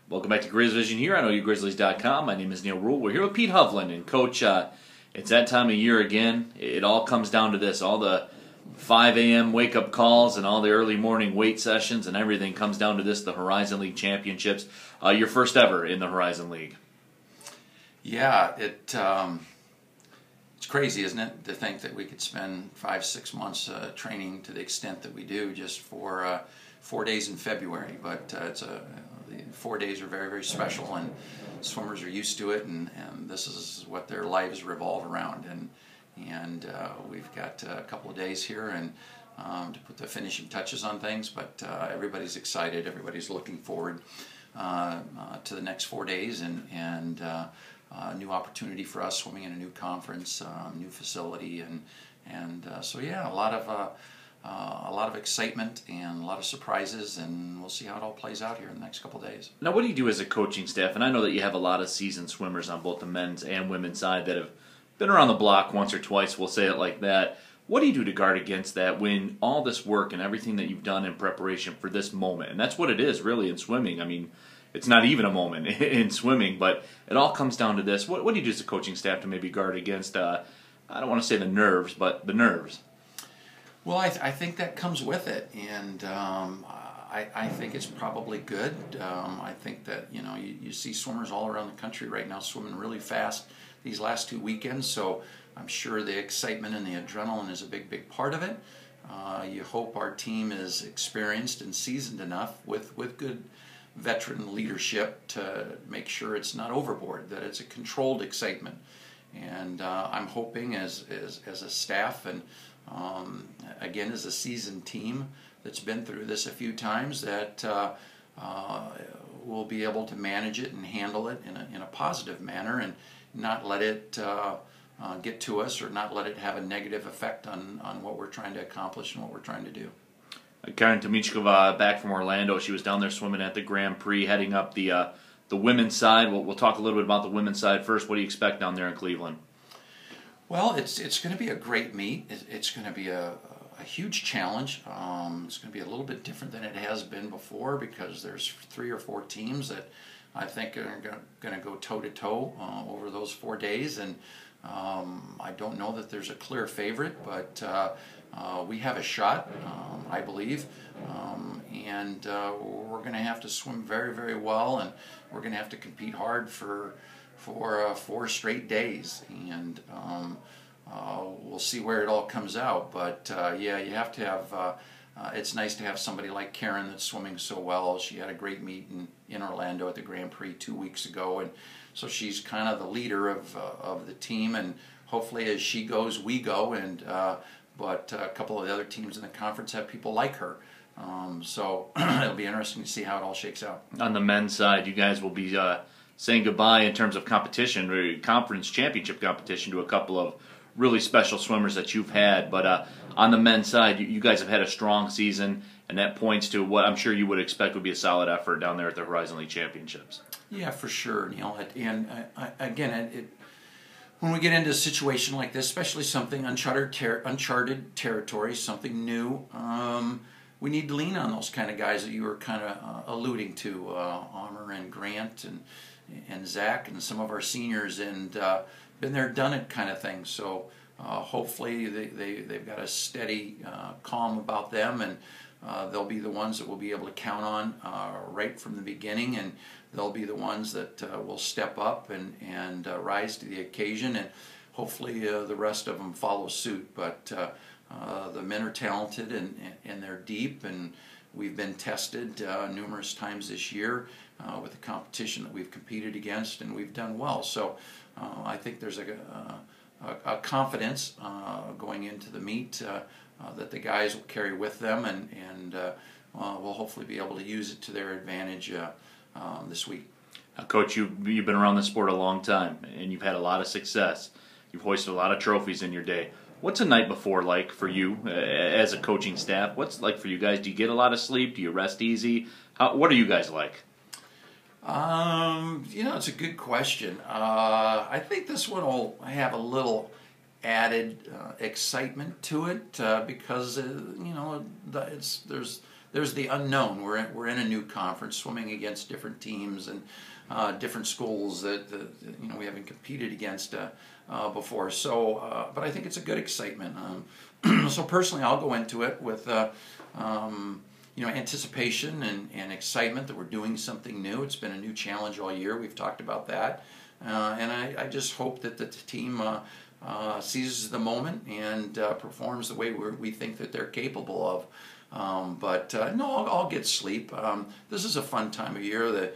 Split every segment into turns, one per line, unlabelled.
Welcome back to Grizz Vision here on OUGrizzlies.com. My name is Neal Ruhl. We're here with Pete Hovland. And Coach, it's that time of year again. It all comes down to this. All the 5 a.m. wake-up calls and all the early morning weight sessions and everything comes down to this, the Horizon League Championships. Your first ever in the Horizon League.
Yeah, it's crazy, isn't it, to think that we could spend 5-6 months training to the extent that we do just for 4 days in February. But the 4 days are very, very special, and swimmers are used to it, and this is what their lives revolve around. And we've got a couple of days here and to put the finishing touches on things, but everybody's excited. Everybody's looking forward to the next 4 days, and new opportunity for us, swimming in a new conference, new facility, and so yeah, a lot of excitement and a lot of surprises, and we'll see how it all plays out here in the next couple of days.
Now, what do you do as a coaching staff? And I know that you have a lot of seasoned swimmers on both the men's and women's side that have been around the block once or twice, we'll say it like that. What do you do to guard against that when all this work and everything that you've done in preparation for this moment, and that's what it is really in swimming. I mean, it's not even a moment in swimming, but it all comes down to this. What do you do as a coaching staff to maybe guard against, I don't want to say the nerves, but the nerves?
Well, I think that comes with it, and I think it's probably good. I think that, you know, you see swimmers all around the country right now swimming really fast these last 2 weekends, so I'm sure the excitement and the adrenaline is a big, big part of it. You hope our team is experienced and seasoned enough with good veteran leadership to make sure it's not overboard, that it's a controlled excitement. And I'm hoping as a staff and again as a seasoned team that's been through this a few times, that we'll be able to manage it and handle it in a positive manner and not let it get to us, or not let it have a negative effect on what we're trying to accomplish and what we're trying to do.
Karen Tomichkova back from Orlando. She was down there swimming at the Grand Prix, heading up the women's side. We'll talk a little bit about the women's side first. What do you expect down there in Cleveland?
Well, it's going to be a great meet. It's going to be a huge challenge. It's going to be a little bit different than it has been before, because there's 3 or 4 teams that I think are going to go toe-to-toe over those 4 days, and I don't know that there's a clear favorite, but we have a shot, I believe, and we're going to have to swim very, very well, and we're going to have to compete hard for 4 straight days, and we'll see where it all comes out. But yeah, you have to have. It's nice to have somebody like Karen that's swimming so well. She had a great meet in Orlando at the Grand Prix 2 weeks ago, and so she's kind of the leader of the team. And hopefully, as she goes, we go. And but a couple of the other teams in the conference have people like her. So it'll be interesting to see how it all shakes out.
On the men's side, you guys will be saying goodbye in terms of competition, or conference championship competition, to a couple of really special swimmers that you've had. But on the men's side, you guys have had a strong season, and that points to what I'm sure you would expect would be a solid effort down there at the Horizon League Championships. Yeah,
for sure, Neal. And again, when we get into a situation like this, especially something uncharted territory, something new, we need to lean on those kind of guys that you were kind of alluding to, Armour and Grant and Zach and some of our seniors, and been there, done it kind of thing. So hopefully they've got a steady calm about them, and they'll be the ones that we'll be able to count on right from the beginning, and they'll be the ones that will step up and rise to the occasion, and hopefully the rest of them follow suit. But the men are talented, and they're deep, and we've been tested numerous times this year with the competition that we've competed against, and we've done well. So I think there's a confidence going into the meet that the guys will carry with them, and we'll hopefully be able to use it to their advantage this week.
Coach, you've been around this sport a long time, and you've had a lot of success. You've hoisted a lot of trophies in your day. What's a night before like for you as a coaching staff? What's it like for you guys? Do you get a lot of sleep? Do you rest easy? What are you guys like?
You know, it's a good question. I think this one will have a little added excitement to it because you know there's there's the unknown. We're in a new conference, swimming against different teams and different schools that we haven't competed against before. So, but I think it's a good excitement. So personally, I'll go into it with anticipation and excitement that we're doing something new. It's been a new challenge all year. We've talked about that, and I just hope that the team seizes the moment and performs the way we think that they're capable of. No, I'll get sleep. This is a fun time of year that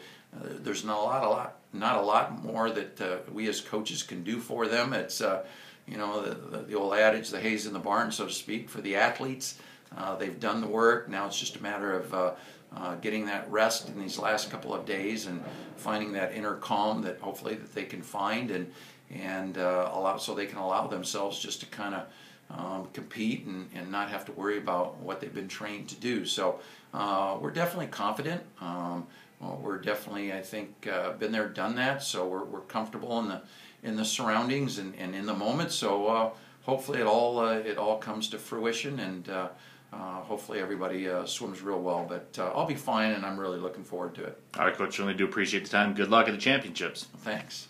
there's not a lot more that we as coaches can do for them. It's the old adage, the hay's in the barn, so to speak, for the athletes. They've done the work. Now it's just a matter of getting that rest in these last couple of days and finding that inner calm that hopefully that they can find and allow, so they can allow themselves just to kind of compete and not have to worry about what they've been trained to do. So we're definitely confident. We're definitely, I think, been there, done that. So we're comfortable in the surroundings and in the moment. So hopefully it all comes to fruition, and hopefully everybody swims real well. But I'll be fine, and I'm really looking forward to it.
All right, Coach. Certainly do appreciate the time. Good luck at the championships.
Thanks.